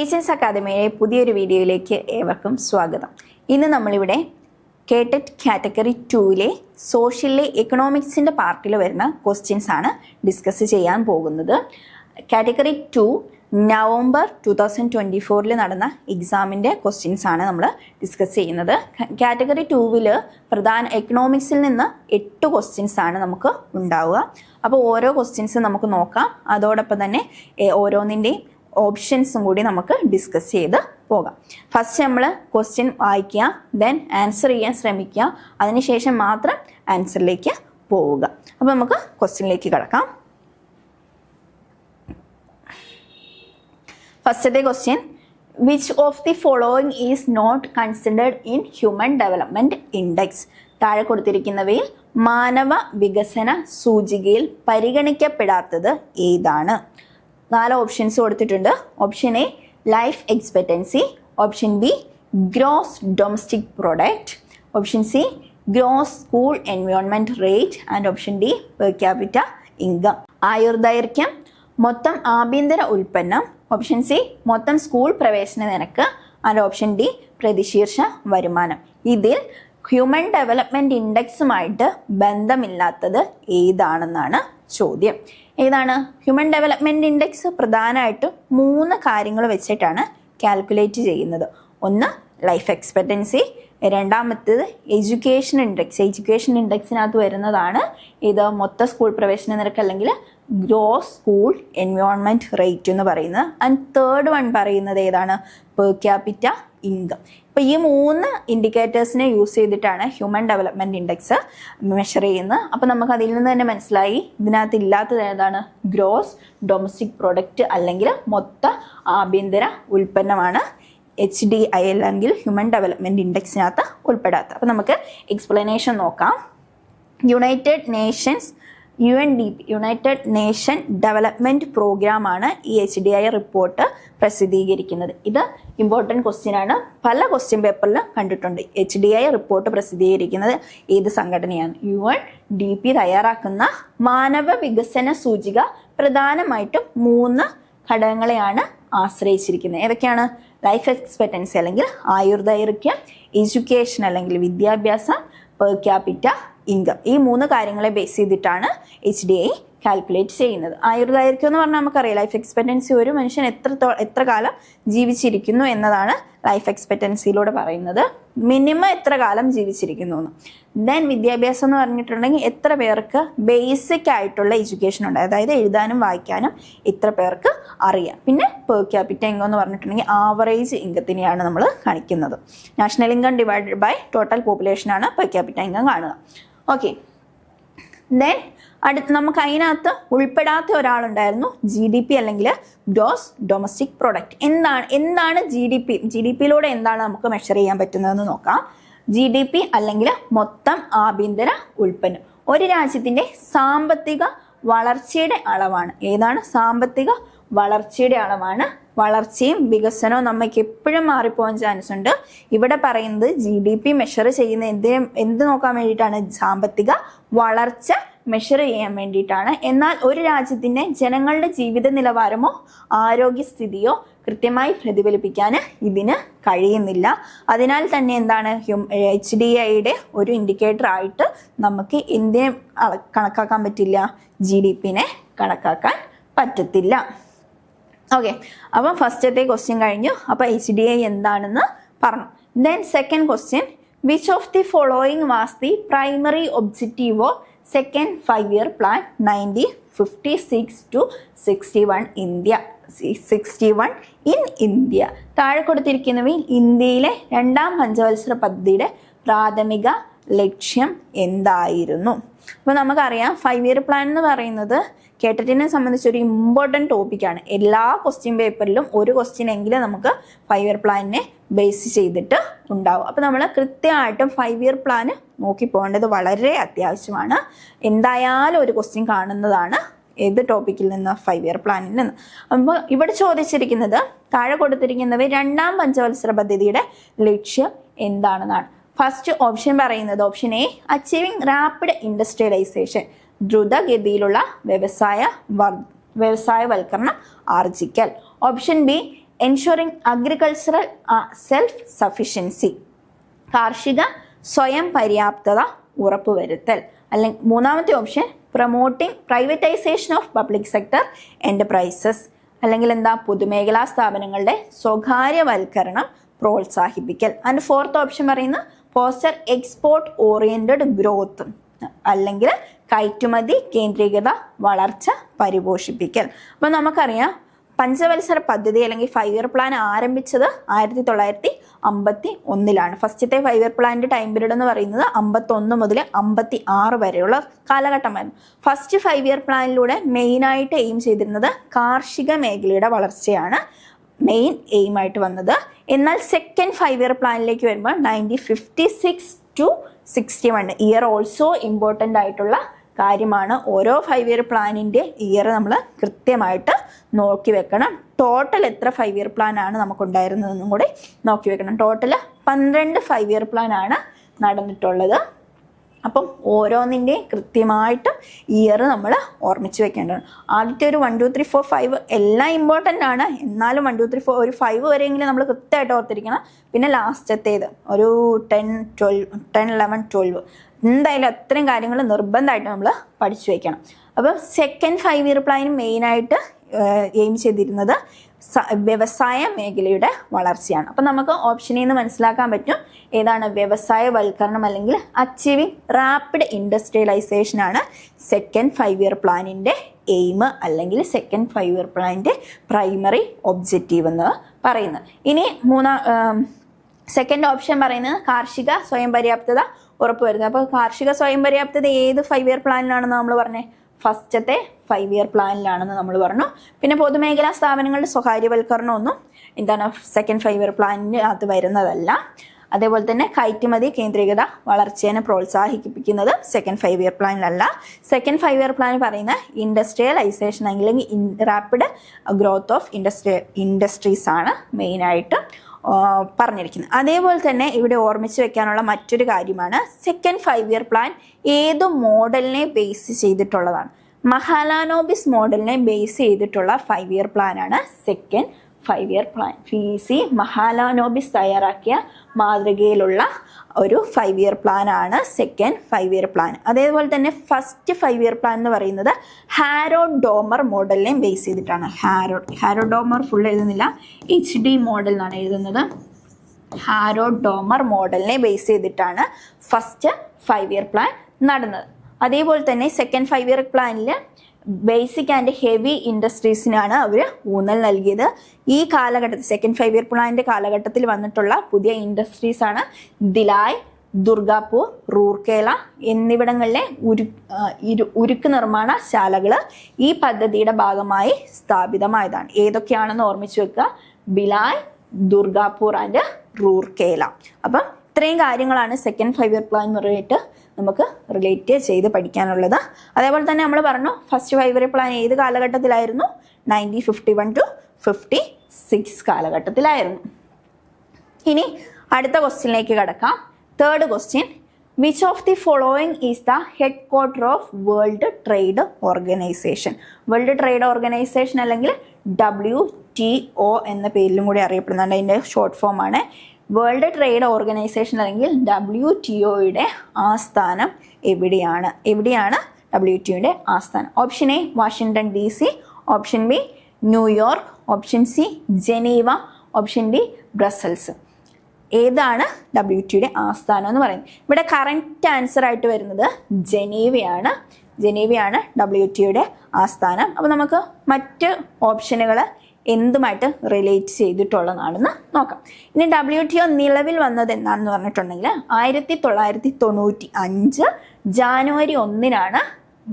Teachers അക്കാദമിയുടെ പുതിയൊരു വീഡിയോയിലേക്ക് ഏവർക്കും സ്വാഗതം. ഇന്ന് നമ്മളിവിടെ കേട്ടറ്റ് കാറ്റഗറി 2-ലെ സോഷ്യലിലെ എക്കണോമിക്സിൻ്റെ പാർട്ടിൽ വരുന്ന ക്വസ്റ്റ്യൻസ് ആണ് ഡിസ്കസ് ചെയ്യാൻ പോകുന്നത്. കാറ്റഗറി 2 നവംബർ 2024 നടന്ന എക്സാമിൻ്റെ ക്വസ്റ്റ്യൻസ് ആണ് നമ്മൾ ഡിസ്കസ് ചെയ്യുന്നത്. കാറ്റഗറി 2-ൽ പ്രധാന എക്കണോമിക്സിൽ നിന്ന് 8 ക്വസ്റ്റ്യൻസ് ആണ് നമുക്ക് ഉണ്ടാവുക. അപ്പോൾ ഓരോ ക്വസ്റ്റ്യൻസ് നമുക്ക് നോക്കാം. അതോടൊപ്പം തന്നെ ഓരോന്നിൻ്റെയും ഓപ്ഷൻസും കൂടി നമുക്ക് ഡിസ്കസ് ചെയ്ത് പോകാം. ഫസ്റ്റ് നമ്മൾ ക്വസ്റ്റ്യൻ വായിക്കുക, ദെൻ ആൻസർ ചെയ്യാൻ ശ്രമിക്കുക, അതിനുശേഷം മാത്രം ആൻസറിലേക്ക് പോവുക. അപ്പോൾ നമുക്ക് ക്വസ്റ്റ്യനിലേക്ക് കിടക്കാം. ഫസ്റ്റത്തെ question, which of the following is not considered in human development index? താഴെ കൊടുത്തിരിക്കുന്നവയിൽ മാനവ വികസന സൂചികയിൽ പരിഗണിക്കപ്പെടാത്തത് ഏതാണ്? 4 ഓപ്ഷൻസ് കൊടുത്തിട്ടുണ്ട്. Option A life expectancy, option B gross domestic product, option C gross school environment rate and option D per capita income. ആയുർദൈർഘ്യം, മൊത്തം ആഭ്യന്തര ഉൽപ്പന്നം, ഓപ്ഷൻ സി മൊത്തം സ്കൂൾ പ്രവേശന നിരക്ക് ആൻഡ് ഓപ്ഷൻ ഡി പ്രതിശീർഷ വരുമാനം. ഇതിൽ ഹ്യൂമൻ ഡെവലപ്മെൻറ്റ് ഇൻഡെക്സുമായിട്ട് ബന്ധമില്ലാത്തത് ഏതാണെന്നാണ് ചോദ്യം. ഏതാണ് ഹ്യൂമൻ ഡെവലപ്മെൻറ്റ് ഇൻഡെക്സ്? പ്രധാനമായിട്ടും 3 കാര്യങ്ങൾ വെച്ചിട്ടാണ് കാൽക്കുലേറ്റ് ചെയ്യുന്നത്. ഒന്ന് ലൈഫ് എക്സ്പെക്റ്റൻസി, രണ്ടാമത്തേത് എഡ്യൂക്കേഷൻ ഇൻഡെക്സ്. എഡ്യൂക്കേഷൻ ഇൻഡെക്സിനകത്ത് വരുന്നതാണ് ഇത് മൊത്ത സ്കൂൾ പ്രവേശന നിരക്ക് അല്ലെങ്കിൽ ഗ്രോസ് സ്കൂൾ എൻവയോൺമെൻറ്റ് റേറ്റ് എന്ന് പറയുന്നത്. ആൻഡ് തേർഡ് വൺ പറയുന്നത് ഏതാണ്? Per capita income. ഇപ്പോൾ ഈ 3 ഇൻഡിക്കേറ്റേഴ്സിനെ യൂസ് ചെയ്തിട്ടാണ് ഹ്യൂമൻ ഡെവലപ്മെൻറ്റ് ഇൻഡെക്സ് മെഷർ ചെയ്യുന്നത്. അപ്പോൾ നമുക്ക് അതിൽ നിന്ന് തന്നെ മനസ്സിലായി ഇതിനകത്ത് ഇല്ലാത്തത് ഏതാണ്? ഗ്രോസ് ഡൊമസ്റ്റിക് പ്രൊഡക്റ്റ് അല്ലെങ്കിൽ മൊത്ത ആഭ്യന്തര ഉൽപ്പന്നമാണ് HDI അല്ലെങ്കിൽ ഹ്യൂമൻ ഡെവലപ്മെൻറ്റ് ഇൻഡെക്സിനകത്ത് ഉൾപ്പെടാത്ത. അപ്പോൾ നമുക്ക് എക്സ്പ്ലനേഷൻ നോക്കാം. United Nations UNDP United nation development പ്രോഗ്രാമാണ് ഈ HDI റിപ്പോർട്ട് പ്രസിദ്ധീകരിക്കുന്നത്. ഇത് ഇമ്പോർട്ടൻറ്റ് ക്വസ്റ്റ്യൻ ആണ്, പല ക്വസ്റ്റ്യൻ പേപ്പറിലും കണ്ടിട്ടുണ്ട്. HDI റിപ്പോർട്ട് പ്രസിദ്ധീകരിക്കുന്നത് ഏത് സംഘടനയാണ്? UNDP തയ്യാറാക്കുന്ന മാനവ വികസന സൂചിക പ്രധാനമായിട്ടും 3 ഘടകങ്ങളെയാണ് ആശ്രയിച്ചിരിക്കുന്നത്. ഏതൊക്കെയാണ്? ലൈഫ് എക്സ്പെക്റ്റൻസി അല്ലെങ്കിൽ ആയുർദൈർഘ്യം, എഡ്യൂക്കേഷൻ അല്ലെങ്കിൽ വിദ്യാഭ്യാസം, പെർ ക്യാപിറ്റ ഇൻകം. ഈ 3 കാര്യങ്ങളെ ബേസ് ചെയ്തിട്ടാണ് HDI കാൽക്കുലേറ്റ് ചെയ്യുന്നത്. ആയുർദൈർഘ്യം എന്ന് പറഞ്ഞാൽ നമുക്കറിയാം, ലൈഫ് എക്സ്പെക്റ്റൻസി ഒരു മനുഷ്യൻ എത്ര കാലം ജീവിച്ചിരിക്കുന്നു എന്നതാണ് ലൈഫ് എക്സ്പെക്റ്റൻസിയിലൂടെ പറയുന്നത്. മിനിമം എത്ര കാലം ജീവിച്ചിരിക്കുന്നു എന്ന്. ദെൻ വിദ്യാഭ്യാസം എന്ന് പറഞ്ഞിട്ടുണ്ടെങ്കിൽ എത്ര പേർക്ക് ബേസിക് ആയിട്ടുള്ള എഡ്യൂക്കേഷൻ ഉണ്ട്, അതായത് എഴുതാനും വായിക്കാനും എത്ര പേർക്ക് അറിയാം. പിന്നെ പെർ ക്യാപിറ്റ ഇൻകം എന്ന് പറഞ്ഞിട്ടുണ്ടെങ്കിൽ ആവറേജ് ഇൻകത്തിനെയാണ് നമ്മൾ കാണിക്കുന്നത്. National income divided by total പോപ്പുലേഷനാണ് പെർ ക്യാപിറ്റ ഇൻകം കാണുക. ഓക്കെ, ദെൻ നമുക്ക് അതിനകത്ത് ഉൾപ്പെടാത്ത ഒരാളുണ്ടായിരുന്നു, GDP അല്ലെങ്കിൽ ഗ്രോസ് ഡൊമസ്റ്റിക് പ്രൊഡക്റ്റ്. എന്താണ് GDP യിലൂടെ എന്താണ് നമുക്ക് മെഷർ ചെയ്യാൻ പറ്റുന്നതെന്ന് നോക്കാം. GDP അല്ലെങ്കിൽ മൊത്തം ആഭ്യന്തര ഉൽപ്പന്നം ഒരു രാജ്യത്തിൻ്റെ സാമ്പത്തിക വളർച്ചയുടെ അളവാണ്. ഏതാണ്? സാമ്പത്തിക വളർച്ചയുടെ അളവാണ്. വളർച്ചയും വികസനവും നമുക്ക് എപ്പോഴും മാറിപ്പോകാൻ ചാൻസ് ഉണ്ട്. ഇവിടെ പറയുന്നത് GDP മെഷർ ചെയ്യുന്ന എന്ത് നോക്കാൻ വേണ്ടിയിട്ടാണ്? സാമ്പത്തിക വളർച്ച മെഷർ ചെയ്യാൻ വേണ്ടിയിട്ടാണ്. എന്നാൽ ഒരു രാജ്യത്തിൻ്റെ ജനങ്ങളുടെ ജീവിത നിലവാരമോ ആരോഗ്യസ്ഥിതിയോ കൃത്യമായി പ്രതിഫലിപ്പിക്കാൻ ഇതിന് കഴിയുന്നില്ല. അതിനാൽ തന്നെ എന്താണ് HDIയുടെ ഒരു ഇൻഡിക്കേറ്റർ ആയിട്ട് നമുക്ക് എന്തിനെ കണക്കാക്കാൻ പറ്റില്ല? GDPനെ കണക്കാക്കാൻ പറ്റത്തില്ല. ഓക്കെ, അപ്പം ഫസ്റ്റത്തെ ക്വസ്റ്റ്യൻ കഴിഞ്ഞു. അപ്പോൾ HDI എന്താണെന്ന് പറഞ്ഞു. Then second question, which of the following was the primary objective of second 5-year plan 1956 to 61 in India? താഴെ കൊടുത്തിരിക്കുന്നവയിൽ ഇന്ത്യയിലെ 2ാം പഞ്ചവത്സര പദ്ധതിയുടെ പ്രാഥമിക ലക്ഷ്യം എന്തായിരുന്നു? അപ്പോൾ നമുക്കറിയാം 5-year പ്ലാൻ എന്ന് പറയുന്നത് കേട്ടറ്റിനെ സംബന്ധിച്ചൊരു ഇമ്പോർട്ടൻറ്റ് ടോപ്പിക്കാണ്. എല്ലാ ക്വസ്റ്റ്യൻ പേപ്പറിലും ഒരു ക്വസ്റ്റ്യൻ എങ്കിലും നമുക്ക് 5-year പ്ലാനിനെ ബേസ് ചെയ്തിട്ട് ഉണ്ടാവും. അപ്പോൾ നമ്മൾ കൃത്യമായിട്ടും 5-year പ്ലാൻ നോക്കി പോകേണ്ടത് വളരെ അത്യാവശ്യമാണ്. എന്തായാലും ഒരു ക്വസ്റ്റ്യൻ കാണുന്നതാണ് ഏത് ടോപ്പിക്കിൽ നിന്ന്? 5-year പ്ലാനിൽ നിന്ന്. അപ്പോൾ ഇവിടെ ചോദിച്ചിരിക്കുന്നത് താഴെ കൊടുത്തിരിക്കുന്നവ 2ാം പഞ്ചവത്സര പദ്ധതിയുടെ ലക്ഷ്യം എന്താണെന്നാണ്. ഫസ്റ്റ് ഓപ്ഷൻ പറയുന്നത് option A achieving rapid industrialisation, ദ്രുതഗതിയിലുള്ള വ്യവസായവൽക്കരണം ആർജിക്കൽ. Option B ensuring agricultural self sufficiency, കാർഷിക സ്വയം പര്യാപ്തത ഉറപ്പുവരുത്തൽ. അല്ലെങ്കിൽ മൂന്നാമത്തെ option promoting privatisation of public sector enterprises, അല്ലെങ്കിൽ എന്താ, പൊതുമേഖലാ സ്ഥാപനങ്ങളുടെ സ്വകാര്യവൽക്കരണം പ്രോത്സാഹിപ്പിക്കൽ. ആൻഡ് ഫോർത്ത് ഓപ്ഷൻ പറയുന്നത് ഫോസ്റ്റർ എക്സ്പോർട്ട് ഓറിയന്റഡ് ഗ്രോത്ത്, അല്ലെങ്കിൽ കയറ്റുമതി കേന്ദ്രീകൃത വളർച്ച പരിപോഷിപ്പിക്കൽ. അപ്പോൾ നമുക്കറിയാം പഞ്ചവത്സര പദ്ധതി അല്ലെങ്കിൽ 5 ഇയർ പ്ലാൻ ആരംഭിച്ചത് 1951 ഫസ്റ്റത്തെ 5 ഇയർ പ്ലാനിന്റെ ടൈം പീരീഡ് എന്ന് പറയുന്നത് 51 മുതൽ 56 വരെയുള്ള കാലഘട്ടമായിരുന്നു. ഫസ്റ്റ് 5 ഇയർ പ്ലാനിലൂടെ മെയിനായിട്ട് എയിം ചെയ്തിരുന്നത് കാർഷിക മേഖലയുടെ വളർച്ചയാണ് മെയിൻ എയിം ആയിട്ട് വന്നത്. എന്നാൽ സെക്കൻഡ് 5 ഇയർ പ്ലാനിലേക്ക് വരുമ്പോൾ 1956 to 61 ഇയർ ഓൾസോ ഇമ്പോർട്ടൻ്റ് ആയിട്ടുള്ള കാര്യമാണ്. ഓരോ 5 ഇയർ പ്ലാനിൻ്റെ ഇയർ നമ്മൾ കൃത്യമായിട്ട് നോക്കി വെക്കണം. ടോട്ടൽ എത്ര 5 ഇയർ പ്ലാൻ ആണ് നമുക്കുണ്ടായിരുന്നതെന്നും കൂടി നോക്കി വെക്കണം. ടോട്ടൽ 12 5 ഇയർ പ്ലാൻ ആണ് നടന്നിട്ടുള്ളത്. അപ്പം ഓരോന്നിൻ്റെയും കൃത്യമായിട്ട് ഇയർ നമ്മൾ ഓർമ്മിച്ച് വെക്കേണ്ടതാണ്. ആദ്യത്തെ ഒരു 1 2 3 4 5 എല്ലാം ഇമ്പോർട്ടൻ്റ് ആണ്, എന്നാലും 1 2 3 4 ഒരു 5 വരെയെങ്കിലും നമ്മൾ കൃത്യമായിട്ട് ഓർത്തിരിക്കണം. പിന്നെ ലാസ്റ്റത്തേത് ഒരു 10 11 12 എന്തായാലും അത്രയും കാര്യങ്ങൾ നിർബന്ധമായിട്ട് നമ്മൾ പഠിച്ചു വയ്ക്കണം. അപ്പം സെക്കൻഡ് 5 ഇയർ പ്ലാൻ മെയിനായിട്ട് എയിം ചെയ്തിരുന്നത് വ്യവസായ മേഖലയുടെ വളർച്ചയാണ്. അപ്പം നമുക്ക് ഓപ്ഷനിൽ നിന്ന് മനസ്സിലാക്കാൻ പറ്റും ഏതാണ് വ്യവസായവൽക്കരണം അല്ലെങ്കിൽ അച്ചീവിങ് റാപ്പിഡ് ഇൻഡസ്ട്രിയലൈസേഷൻ ആണ് സെക്കൻഡ് 5 ഇയർ പ്ലാനിൻ്റെ എയിം അല്ലെങ്കിൽ സെക്കൻഡ് 5 ഇയർ പ്ലാനിൻ്റെ പ്രൈമറി ഒബ്ജക്റ്റീവ് എന്ന് പറയുന്നത്. ഇനി സെക്കൻഡ് ഓപ്ഷൻ പറയുന്നത് കാർഷിക സ്വയം പര്യാപ്തത ഉറപ്പുവരുത്തുക. അപ്പോൾ കാർഷിക സ്വയം പര്യാപ്തത ഏത് 5 ഇയർ പ്ലാനിലാണെന്ന് നമ്മൾ പറഞ്ഞത്? ഫസ്റ്റത്തെ 5 ഇയർ പ്ലാനിലാണെന്ന് നമ്മൾ പറഞ്ഞു. പിന്നെ പൊതുമേഖലാ സ്ഥാപനങ്ങളുടെ സ്വകാര്യവൽക്കരണമൊന്നും എന്താണ് സെക്കൻഡ് 5 ഇയർ പ്ലാനിന് അത് വരുന്നതല്ല. അതേപോലെ തന്നെ കയറ്റുമതി കേന്ദ്രീകൃത വളർച്ചയെ പ്രോത്സാഹിപ്പിക്കുന്നത് സെക്കൻഡ് 5 ഇയർ പ്ലാനിലല്ല. സെക്കൻഡ് 5 ഇയർ പ്ലാൻ പറയുന്ന ഇൻഡസ്ട്രിയലൈസേഷൻ അല്ലെങ്കിൽ റാപ്പിഡ് ഗ്രോത്ത് ഓഫ് ഇൻഡസ്ട്രീസ് ആണ് മെയിനായിട്ട് പറഞ്ഞിരിക്കുന്നത്. അതേപോലെ തന്നെ ഇവിടെ ഓർമ്മിച്ച് വെക്കാനുള്ള മറ്റൊരു കാര്യമാണ് സെക്കൻഡ് 5 ഇയർ പ്ലാൻ ഏതു മോഡലിനെ ബേസ് ചെയ്തിട്ടുള്ളതാണ്? മഹാലാനോബിസ് മോഡലിനെ ബേസ് ചെയ്തിട്ടുള്ള 5 ഇയർ പ്ലാൻ ആണ് second 5 year plan. PEC Mahalanobis തയ്യാറാക്കിയ മാതൃകയിലുള്ള ഒരു 5 ഇയർ പ്ലാൻ ആണ് സെക്കൻഡ് 5 ഇയർ പ്ലാൻ. അതേപോലെ തന്നെ ഫസ്റ്റ് 5 ഇയർ പ്ലാൻ എന്ന് പറയുന്നത് ഹാരോഡ് ഡോമർ മോഡലിനെ ബേസ് ചെയ്തിട്ടാണ്. ഹാരോഡ് ഡോമർ ഫുൾ എഴുതുന്നില്ല, HD മോഡൽ എന്നാണ് എഴുതുന്നത്. ഹാരോഡ് ഡോമർ മോഡലിനെ ബേസ് ചെയ്തിട്ടാണ് ഫസ്റ്റ് 5 ഇയർ പ്ലാൻ നടന്നത്. അതേപോലെ തന്നെ സെക്കൻഡ് 5 ഇയർ പ്ലാനിൽ ബേസിക് ആൻഡ് ഹെവി ഇൻഡസ്ട്രീസിനാണ് അവർ ഊന്നൽ നൽകിയത്. ഈ കാലഘട്ടത്തിൽ സെക്കൻഡ് 5 ഇയർ പ്ലാനിൻ്റെ കാലഘട്ടത്തിൽ വന്നിട്ടുള്ള പുതിയ ഇൻഡസ്ട്രീസ് ആണ് ഭിലായ്, ദുർഗാപൂർ, റൂർക്കേല എന്നിവിടങ്ങളിലെ ഉരുക്ക് നിർമ്മാണ ശാലകൾ ഈ പദ്ധതിയുടെ ഭാഗമായി സ്ഥാപിതമായതാണ്. ഏതൊക്കെയാണെന്ന് ഓർമ്മിച്ച് വെക്കുക: ഭിലായ്, ദുർഗാപൂർ ആൻഡ് റൂർക്കേല. അപ്പം ഇത്രയും കാര്യങ്ങളാണ് സെക്കൻഡ് 5 ഇയർ പ്ലാൻ പറഞ്ഞിട്ട് നമുക്ക് റിലേറ്റ് ചെയ്ത് പഠിക്കാനുള്ളത്. അതേപോലെ തന്നെ നമ്മൾ പറഞ്ഞു ഫസ്റ്റ് 5 ഇയർ പ്ലാൻ ഏത് കാലഘട്ടത്തിലായിരുന്നു? 1951 to 56 കാലഘട്ടത്തിലായിരുന്നു. ഇനി അടുത്ത ക്വസ്റ്റ്യനിലേക്ക് കടക്കാം. Third question: which of the following is the head quarter of world trade organisation? World trade organisation അല്ലെങ്കിൽ WTO എന്ന പേരിലും കൂടി അറിയപ്പെടുന്നുണ്ട്. അതിൻ്റെ ഷോർട്ട് ഫോം ആണ്. വേൾഡ് ട്രേഡ് ഓർഗനൈസേഷൻ അല്ലെങ്കിൽ WTOയുടെ ആസ്ഥാനം എവിടെയാണ്? WTOയുടെ ആസ്ഥാനം? Option A Washington DC, option B New York, option C Geneva, option D Brussels. ഏതാണ് WTOയുടെ ആസ്ഥാനം എന്ന് പറയുന്നത്? ഇവിടെ കറക്റ്റ് ആൻസർ ആയിട്ട് വരുന്നത് ജനീവയാണ്. WTOയുടെ ആസ്ഥാനം. അപ്പോൾ നമുക്ക് മറ്റ് ഓപ്ഷനുകൾ എന്തുമായിട്ട് റിലേറ്റ് ചെയ്തിട്ടുള്ളതാണെന്ന് നോക്കാം. ഇനി WTO നിലവിൽ വന്നത് എന്താണെന്ന് പറഞ്ഞിട്ടുണ്ടെങ്കിൽ 1995 ജാനുവരി 1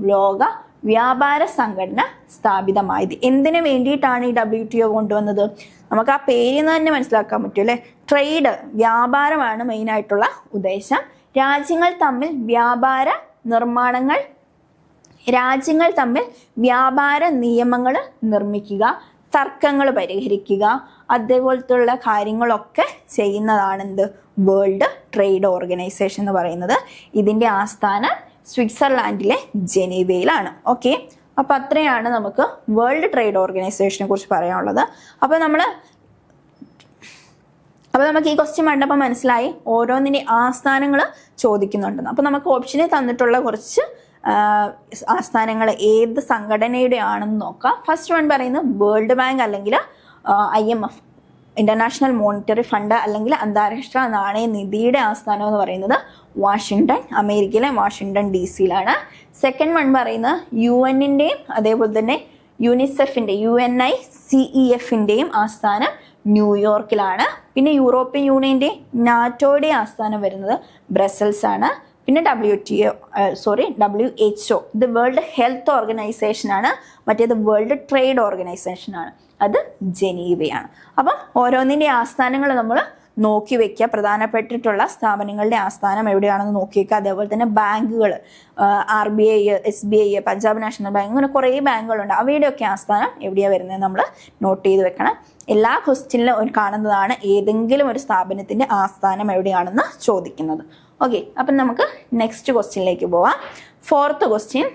ലോക വ്യാപാര സംഘടന സ്ഥാപിതമായത്. എന്തിനു വേണ്ടിയിട്ടാണ് ഈ WTO കൊണ്ടുവന്നത്? നമുക്ക് ആ പേരിൽ നിന്ന് തന്നെ മനസ്സിലാക്കാൻ പറ്റും അല്ലേ? ട്രേഡ്, വ്യാപാരമാണ് മെയിനായിട്ടുള്ള ഉദ്ദേശം. രാജ്യങ്ങൾ തമ്മിൽ വ്യാപാര നിയമങ്ങൾ നിർമ്മിക്കുക, തർക്കങ്ങൾ പരിഹരിക്കുക, അതേപോലത്തുള്ള കാര്യങ്ങളൊക്കെ ചെയ്യുന്നതാണ് എന്ത്? വേൾഡ് ട്രേഡ് ഓർഗനൈസേഷൻ എന്ന് പറയുന്നത്. ഇതിൻ്റെ ആസ്ഥാനം സ്വിറ്റ്സർലാൻഡിലെ ജനീവയിലാണ്. ഓക്കെ, അപ്പോൾ അത്രയാണ് നമുക്ക് വേൾഡ് ട്രേഡ് ഓർഗനൈസേഷനെ കുറിച്ച് പറയാനുള്ളത്. അപ്പോൾ നമ്മൾ അപ്പോൾ നമുക്ക് ഈ ക്വസ്റ്റ്യൻ കണ്ടപ്പോൾ മനസ്സിലായി ഓരോന്നിൻ്റെ ആസ്ഥാനങ്ങൾ ചോദിക്കുന്നുണ്ടെന്ന്. അപ്പോൾ നമുക്ക് ഓപ്ഷനിൽ തന്നിട്ടുള്ള കുറച്ച് ആസ്ഥാനങ്ങൾ ഏത് സംഘടനയുടെ ആണെന്ന് നോക്കാം. ഫസ്റ്റ് വൺ പറയുന്നത് വേൾഡ് ബാങ്ക് അല്ലെങ്കിൽ IMF, ഇന്റർനാഷണൽ മോണിറ്ററി ഫണ്ട് അല്ലെങ്കിൽ അന്താരാഷ്ട്ര നാണയനിധിയുടെ ആസ്ഥാനം എന്ന് പറയുന്നത് വാഷിങ്ടൺ, അമേരിക്കയിലെ വാഷിങ്ടൺ DC-യിലാണ്. സെക്കൻഡ് വൺ പറയുന്നത് UN-ൻ്റെയും അതേപോലെ തന്നെ യുനിസെഫിൻ്റെ UNICEF-ൻ്റെയും ആസ്ഥാനം ന്യൂയോർക്കിലാണ്. പിന്നെ യൂറോപ്യൻ യൂണിയൻ്റെ നാറ്റോയുടെ ആസ്ഥാനം വരുന്നത് ബ്രസൽസ് ആണ്. പിന്നെ WHO, ഇത് വേൾഡ് ഹെൽത്ത് ഓർഗനൈസേഷൻ ആണ്. മറ്റേത് വേൾഡ് ട്രേഡ് ഓർഗനൈസേഷൻ ആണ്, അത് ജനീവയാണ്. അപ്പം ഓരോന്നിൻ്റെ ആസ്ഥാനങ്ങൾ നമ്മൾ നോക്കി വെക്കുക. പ്രധാനപ്പെട്ടിട്ടുള്ള സ്ഥാപനങ്ങളുടെ ആസ്ഥാനം എവിടെയാണെന്ന് നോക്കി വെക്കുക. അതേപോലെ തന്നെ ബാങ്കുകൾ, RBI, SBI, Punjab national bank, അങ്ങനെ കുറേ ബാങ്കുകളുണ്ട്. അവയുടെയൊക്കെ ആസ്ഥാനം എവിടെയാണ് വരുന്നത് നമ്മൾ നോട്ട് ചെയ്ത് വെക്കണം. എല്ലാ ക്വസ്റ്റ്യനിലും കാണുന്നതാണ് ഏതെങ്കിലും ഒരു സ്ഥാപനത്തിൻ്റെ ആസ്ഥാനം എവിടെയാണെന്ന് ചോദിക്കുന്നത്. ഓക്കെ, അപ്പം നമുക്ക് നെക്സ്റ്റ് ക്വസ്റ്റ്യനിലേക്ക് പോവാം. Fourth question,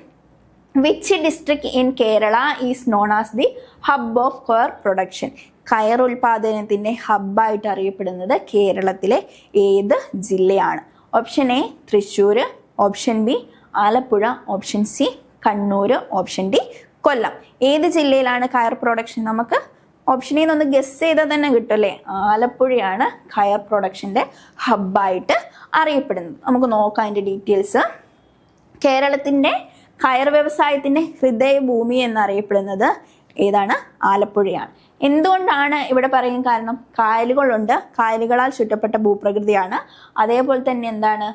which district in Kerala is known as the hub of coir production? കയർ ഉൽപാദനത്തിൻ്റെ ഹബ്ബായിട്ട് അറിയപ്പെടുന്നത് കേരളത്തിലെ ഏത് ജില്ലയാണ്? Option A Thrissur, option B Alappuzha, option C Kannur, option D Kollam. ഏത് ജില്ലയിലാണ് കയർ പ്രൊഡക്ഷൻ? നമുക്ക് ഓപ്ഷനിൽ നിന്നൊന്ന് ഗസ് ചെയ്താൽ തന്നെ കിട്ടുമല്ലേ. ആലപ്പുഴയാണ് കയർ പ്രൊഡക്ഷൻ്റെ ഹബ്ബായിട്ട് അറിയപ്പെടുന്നത്. നമുക്ക് നോക്കാം അതിൻ്റെ ഡീറ്റെയിൽസ്. കേരളത്തിൻ്റെ കയർ വ്യവസായത്തിൻ്റെ ഹൃദയഭൂമി എന്നറിയപ്പെടുന്നത് ഏതാണ്? ആലപ്പുഴയാണ്. എന്തുകൊണ്ടാണ് ഇവിടെ പറയും? കാരണം കായലുകളുണ്ട്, കായലുകളാൽ ചുറ്റപ്പെട്ട ഭൂപ്രകൃതിയാണ്. അതേപോലെ തന്നെ എന്താണ്,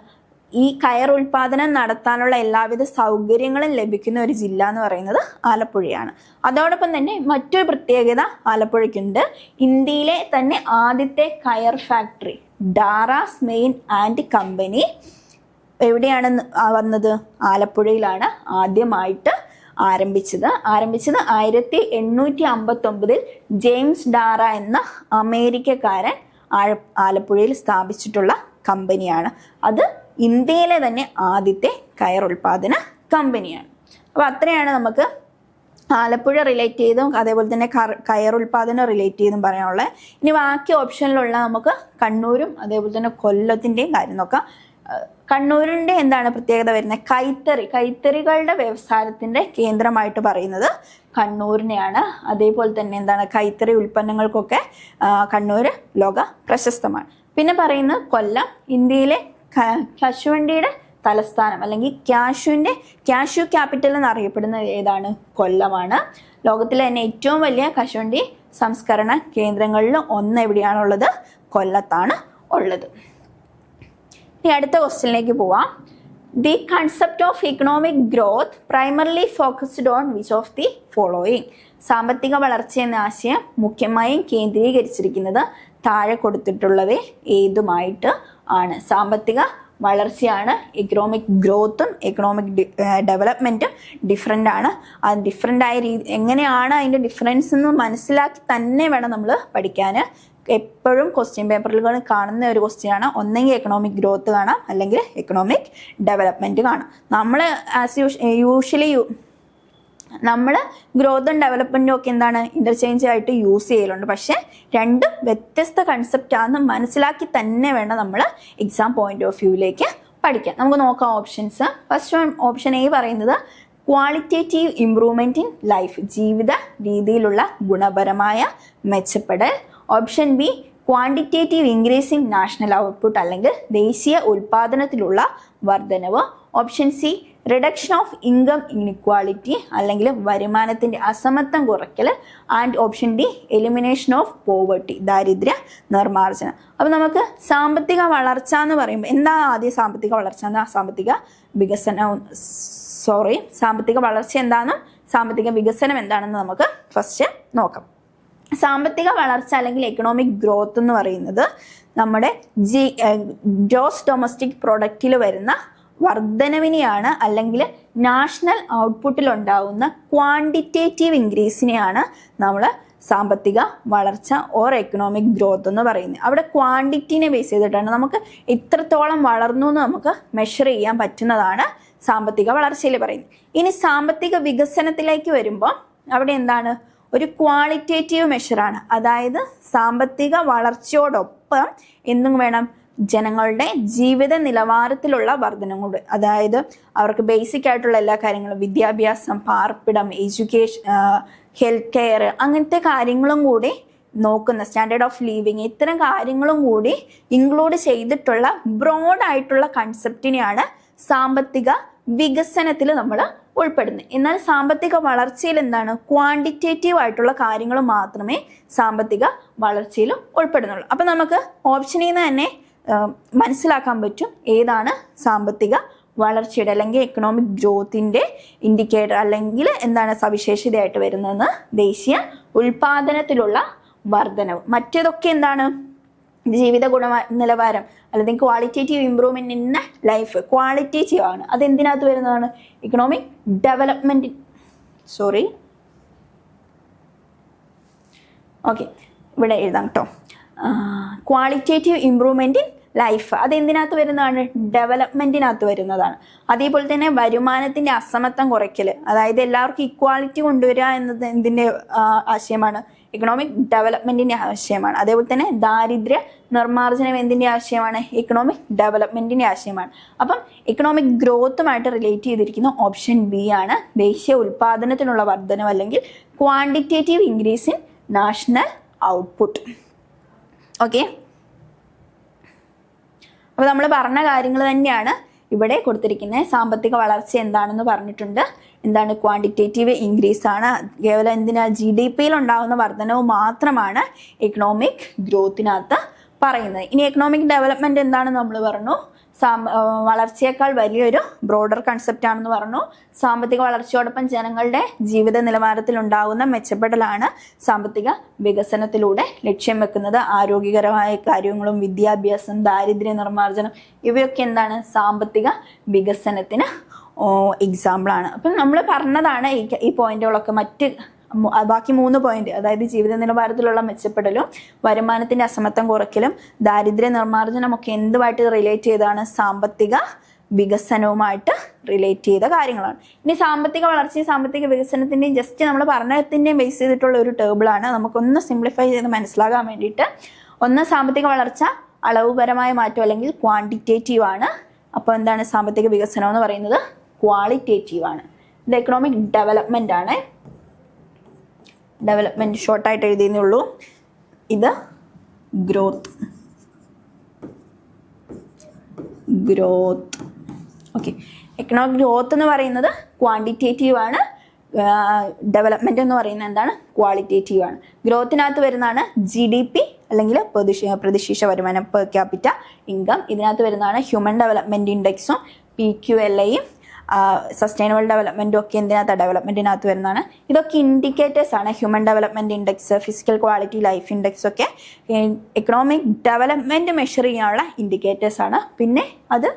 ഈ കയർ ഉൽപാദനം നടത്താനുള്ള എല്ലാവിധ സൗകര്യങ്ങളും ലഭിക്കുന്ന ഒരു ജില്ല എന്ന് പറയുന്നത് ആലപ്പുഴയാണ്. അതോടൊപ്പം തന്നെ മറ്റൊരു പ്രത്യേകത ആലപ്പുഴയ്ക്കുണ്ട്. ഇന്ത്യയിലെ തന്നെ ആദ്യത്തെ കയർ ഫാക്ടറി ഡാറാസ് മെയിൻ ആൻഡ് കമ്പനി എവിടെയാണ് വന്നത്? ആലപ്പുഴയിലാണ് ആദ്യമായിട്ട് ആരംഭിച്ചത് 1859 ജെയിംസ് ഡാറ എന്ന അമേരിക്കക്കാരൻ ആലപ്പുഴയിൽ സ്ഥാപിച്ചിട്ടുള്ള കമ്പനിയാണ്. അത് ഇന്ത്യയിലെ തന്നെ ആദ്യത്തെ കയർ ഉൽപാദന കമ്പനിയാണ്. അപ്പോൾ അത്രയാണ് നമുക്ക് ആലപ്പുഴ റിലേറ്റ് ചെയ്തും അതേപോലെ തന്നെ കയർ ഉൽപാദനം റിലേറ്റ് ചെയ്തും പറയാനുള്ളത്. ഇനി ബാക്കി ഓപ്ഷനിലുള്ള നമുക്ക് കണ്ണൂരും അതേപോലെ തന്നെ കൊല്ലത്തിൻ്റെയും കാര്യം നോക്കാം. കണ്ണൂരിൻ്റെ എന്താണ് പ്രത്യേകത വരുന്നത്? കൈത്തറികളുടെ വ്യവസായത്തിൻ്റെ കേന്ദ്രമായിട്ട് പറയുന്നത് കണ്ണൂരിനെയാണ്. അതേപോലെ തന്നെ എന്താണ്, കൈത്തറി ഉൽപ്പന്നങ്ങൾക്കൊക്കെ കണ്ണൂർ ലോക പ്രശസ്തമാണ്. പിന്നെ പറയുന്നത് കൊല്ലം, ഇന്ത്യയിലെ കശുവണ്ടിയുടെ തലസ്ഥാനം അല്ലെങ്കിൽ കാഷ്യൂ ക്യാപിറ്റൽ എന്നറിയപ്പെടുന്നത് ഏതാണ്? കൊല്ലമാണ്. ലോകത്തിലെ തന്നെ ഏറ്റവും വലിയ കശുവണ്ടി സംസ്കരണ കേന്ദ്രങ്ങളിൽ ഒന്ന് എവിടെയാണുള്ളത്? കൊല്ലത്താണ് ഉള്ളത്. ഇനി അടുത്ത ക്വസ്റ്റ്യനിലേക്ക് പോവാം. The concept of economic growth primarily focused on which of the following? സാമ്പത്തിക വളർച്ച എന്ന ആശയം മുഖ്യമായും കേന്ദ്രീകരിച്ചിരിക്കുന്നത് താഴെ കൊടുത്തിട്ടുള്ളവയിൽ ഏതുമായിട്ട് ആണ്? സാമ്പത്തിക വളർച്ചയാണ്. എക്കണോമിക് ഗ്രോത്തും എക്കണോമിക് ഡെവലപ്മെൻറ്റും ഡിഫറെൻ്റ് ആണ്. അത് ഡിഫറെൻ്റ് ആയ എങ്ങനെയാണ് അതിൻ്റെ ഡിഫറൻസ് എന്ന് മനസ്സിലാക്കി തന്നെ വേണം നമ്മൾ പഠിക്കാൻ. എപ്പോഴും ക്വസ്റ്റ്യൻ പേപ്പറുകൾ കാണുന്ന ഒരു ക്വസ്റ്റ്യനാണ്. ഒന്നെങ്കിൽ എക്കണോമിക് ഗ്രോത്ത് കാണാം, അല്ലെങ്കിൽ എക്കണോമിക് ഡെവലപ്മെൻറ്റ് കാണാം. നമ്മൾ യൂഷ്വലി നമ്മൾ ഗ്രോത്തും ഡെവലപ്മെൻറ്റും ഒക്കെ എന്താണ് ഇൻ്റർചേഞ്ച് ആയിട്ട് യൂസ് ചെയ്യലുണ്ട്. പക്ഷേ രണ്ടും വ്യത്യസ്ത കൺസെപ്റ്റാണെന്ന് മനസ്സിലാക്കി തന്നെ വേണം നമ്മൾ എക്സാം പോയിന്റ് ഓഫ് വ്യൂവിലേക്ക് പഠിക്കാൻ. നമുക്ക് നോക്കാം ഓപ്ഷൻസ്. ഫസ്റ്റ് ഓപ്ഷൻ എ പറയുന്നത് ക്വാളിറ്റേറ്റീവ് ഇംപ്രൂവ്മെൻറ്റ് ഇൻ ലൈഫ്, ജീവിത രീതിയിലുള്ള ഗുണപരമായ മെച്ചപ്പെടൽ. Option B quantitative increase in national output അല്ലെങ്കിൽ ദേശീയ ഉൽപാദനത്തിലുള്ള വർധനവ്. Option C reduction of income inequality അല്ലെങ്കിൽ വരുമാനത്തിൻ്റെ അസമത്വം കുറയ്ക്കൽ. And option D elimination of poverty, ദാരിദ്ര്യ നിർമ്മാർജ്ജനം. അപ്പോൾ നമുക്ക് സാമ്പത്തിക വളർച്ച എന്ന് പറയുമ്പോൾ എന്താ ആദ്യം സാമ്പത്തിക വളർച്ച എന്നാ സാമ്പത്തിക വളർച്ച എന്താണെന്നും സാമ്പത്തിക വികസനം എന്താണെന്ന് നമുക്ക് ഫസ്റ്റ് നോക്കാം. സാമ്പത്തിക വളർച്ച അല്ലെങ്കിൽ എക്കണോമിക് ഗ്രോത്ത് എന്ന് പറയുന്നത് നമ്മുടെ ഗ്രോസ് ഡൊമസ്റ്റിക് പ്രൊഡക്റ്റിൽ വരുന്ന വർധനവിനെയാണ്, അല്ലെങ്കിൽ നാഷണൽ ഔട്ട്പുട്ടിൽ ഉണ്ടാകുന്ന ക്വാണ്ടിറ്റേറ്റീവ് ഇൻക്രീസിനെയാണ് നമ്മൾ സാമ്പത്തിക വളർച്ച ഓർ എക്കണോമിക് ഗ്രോത്ത് എന്ന് പറയുന്നത്. അവിടെ ക്വാണ്ടിറ്റിനെ ബേസ് ചെയ്തിട്ടാണ് നമുക്ക് എത്രത്തോളം വളർന്നു എന്ന് നമുക്ക് മെഷർ ചെയ്യാൻ പറ്റുന്നതാണ് സാമ്പത്തിക വളർച്ചയിൽ പറയുന്നത്. ഇനി സാമ്പത്തിക വികസനത്തിലേക്ക് വരുമ്പോൾ അവിടെ എന്താണ്? ഒരു ക്വാളിറ്റേറ്റീവ് മെഷറാണ്. അതായത് സാമ്പത്തിക വളർച്ചയോടൊപ്പം ഒപ്പം എന്തും വേണം, ജനങ്ങളുടെ ജീവിത നിലവാരത്തിലുള്ള വർധന കൊണ്ട്, അതായത് അവർക്ക് ബേസിക് ആയിട്ടുള്ള എല്ലാ കാര്യങ്ങളും, വിദ്യാഭ്യാസം, പാർപ്പിടം, എഡ്യൂക്കേഷൻ, ഹെൽത്ത് കെയർ, അങ്ങനത്തെ കാര്യങ്ങളും കൂടി നോക്കുന്ന, സ്റ്റാൻഡേർഡ് ഓഫ് ലിവിങ്, ഇത്തരം കാര്യങ്ങളും കൂടി ഇൻക്ലൂഡ് ചെയ്തിട്ടുള്ള ബ്രോഡായിട്ടുള്ള കൺസെപ്റ്റിനെയാണ് സാമ്പത്തിക വികസനത്തിൽ നമ്മൾ ഉൾപ്പെടുന്നത്. എന്നാൽ സാമ്പത്തിക വളർച്ചയിൽ എന്താണ്, ക്വാണ്ടിറ്റേറ്റീവ് ആയിട്ടുള്ള കാര്യങ്ങൾ മാത്രമേ സാമ്പത്തിക വളർച്ചയിൽ ഉൾപ്പെടുന്നുള്ളൂ. അപ്പം നമുക്ക് ഓപ്ഷനിൽ നിന്ന് തന്നെ മനസ്സിലാക്കാൻ പറ്റും ഏതാണ് സാമ്പത്തിക വളർച്ചയുടെ അല്ലെങ്കിൽ എക്കണോമിക് ഗ്രോത്തിൻ്റെ ഇൻഡിക്കേറ്റർ അല്ലെങ്കിൽ എന്താണ് സവിശേഷതയായിട്ട് വരുന്നതെന്ന്. ദേശീയ ഉൽപാദനത്തിലുള്ള വർധനവ്. മറ്റേതൊക്കെ എന്താണ്, ജീവിത നിലവാരം അല്ലെങ്കിൽ qualitative improvement in life, qualitative ആണ്. അതെന്തിനകത്ത് വരുന്നതാണ്, ഇക്കണോമിക് ഡെവലപ്മെന്റ്. ഓക്കെ, ഇവിടെ എഴുതാം കേട്ടോ. ക്വാളിറ്റേറ്റീവ് ഇംപ്രൂവ്മെന്റ് ഇൻ ലൈഫ് അതെന്തിനകത്ത് വരുന്നതാണ്, ഡെവലപ്മെന്റിനകത്ത് വരുന്നതാണ്. അതേപോലെ തന്നെ വരുമാനത്തിന്റെ അസമത്വം കുറയ്ക്കൽ, അതായത് എല്ലാവർക്കും ഇക്വാളിറ്റി കൊണ്ടുവരിക എന്നത് എന്തിന്റെ ആശയമാണ്, ഇക്കണോമിക് ഡെവലപ്മെന്റിന്റെ ആശയമാണ്. അതേപോലെ തന്നെ ദാരിദ്ര്യ നിർമ്മാർജ്ജനം എന്തിന്റെ ആശയമാണ്, ഇക്കണോമിക് ഡെവലപ്മെന്റിന്റെ ആശയമാണ്. അപ്പം ഇക്കണോമിക് ഗ്രോത്തുമായിട്ട് റിലേറ്റ് ചെയ്തിരിക്കുന്ന ഓപ്ഷൻ ബി ആണ്, ദേശീയ ഉൽപാദനത്തിനുള്ള വർധനവ് അല്ലെങ്കിൽ quantitative increase in national output. Okay, അപ്പോൾ നമ്മൾ പറഞ്ഞ കാര്യങ്ങൾ തന്നെയാണ് ഇവിടെ കൊടുത്തിരിക്കുന്നത്. സാമ്പത്തിക വളർച്ച എന്താണെന്ന് പറഞ്ഞിട്ടുണ്ട്. എന്താണ്, ക്വാണ്ടിറ്റേറ്റീവ് ഇൻക്രീസ് ആണ്. കേവലം എന്തിനാ, GDP-യിൽ ഉണ്ടാകുന്ന വർധനവ് മാത്രമാണ് എക്കണോമിക് ഗ്രോത്തിനകത്ത് പറയുന്നത്. ഇനി എക്കണോമിക് ഡെവലപ്മെന്റ് എന്താണെന്ന് നമ്മൾ പറഞ്ഞു. വളർച്ചയേക്കാൾ വലിയൊരു ബ്രോഡർ കൺസെപ്റ്റ് ആണെന്ന് പറഞ്ഞു. സാമ്പത്തിക വളർച്ചയോടൊപ്പം ജനങ്ങളുടെ ജീവിത നിലവാരത്തിൽ ഉണ്ടാകുന്ന മെച്ചപ്പെടലാണ് സാമ്പത്തിക വികസനത്തിലൂടെ ലക്ഷ്യം വെക്കുന്നത്. ആരോഗ്യകരമായ കാര്യങ്ങളും വിദ്യാഭ്യാസം, ദാരിദ്ര്യ നിർമ്മാർജ്ജനം ഇവയൊക്കെ എന്താണ്, സാമ്പത്തിക വികസനത്തിന് എക്സാമ്പിളാണ്. അപ്പം നമ്മൾ പറഞ്ഞതാണ് ഈ പോയിന്റുകളൊക്കെ. മറ്റ് ബാക്കി 3 പോയിന്റ്, അതായത് ജീവിത നിലവാരത്തിലുള്ള മെച്ചപ്പെടലും വരുമാനത്തിന്റെ അസമത്വം കുറയ്ക്കലും ദാരിദ്ര്യ നിർമ്മാർജ്ജനം ഒക്കെ എന്തുമായിട്ട് റിലേറ്റ് ചെയ്താണ്, സാമ്പത്തിക വികസനവുമായിട്ട് റിലേറ്റ് ചെയ്ത കാര്യങ്ങളാണ്. ഇനി സാമ്പത്തിക വളർച്ചയും സാമ്പത്തിക വികസനത്തിന്റെയും ജസ്റ്റ് നമ്മൾ പഠനത്തിന്റെയും ബേസ് ചെയ്തിട്ടുള്ള ഒരു ടേബിളാണ്. നമുക്കൊന്ന് സിംപ്ലിഫൈ ചെയ്ത് മനസ്സിലാകാൻ വേണ്ടിയിട്ട്. ഒന്ന്, സാമ്പത്തിക വളർച്ച അളവുപരമായ മാറ്റം അല്ലെങ്കിൽ ക്വാണ്ടിറ്റേറ്റീവ് ആണ്. അപ്പോൾ എന്താണ് സാമ്പത്തിക വികസനം എന്ന് പറയുന്നത്, ക്വാളിറ്റേറ്റീവ് ആണ്. ഇത് എക്കണോമിക് ഡെവലപ്മെന്റ് ആണ്. ഡെവലപ്മെന്റ് ഷോർട്ടായിട്ട് എഴുതിയേ ഉള്ളൂ. ഇത് ഗ്രോത്ത്. ഓക്കെ, എക്കണോമിക് ഗ്രോത്ത് എന്ന് പറയുന്നത് ക്വാണ്ടിറ്റേറ്റീവ് ആണ്. ഡെവലപ്മെന്റ് എന്ന് പറയുന്നത് എന്താണ്, ക്വാളിറ്റേറ്റീവ് ആണ്. ഗ്രോത്തിനകത്ത് വരുന്നതാണ് GDP അല്ലെങ്കിൽ പ്രതിശീർഷ വരുമാനം, പെർ ക്യാപിറ്റ ഇൻകം. ഇതിനകത്ത് വരുന്നതാണ് ഹ്യൂമൻ ഡെവലപ്മെന്റ് ഇൻഡെക്സും PQLAയും സസ്റ്റൈനബിൾ ഡെവലപ്മെന്റും ഒക്കെ എന്തിനകത്ത്, ഡെവലപ്മെന്റിനകത്ത് വരുന്നതാണ്. ഇതൊക്കെ ഇൻഡിക്കേറ്റേഴ്സ് ആണ്. Human development index, physical quality life index ഒക്കെ എക്കണോമിക് ഡെവലപ്മെന്റ് മെഷർ ചെയ്യാനുള്ള ഇൻഡിക്കേറ്റേഴ്സ് ആണ്. പിന്നെ അത്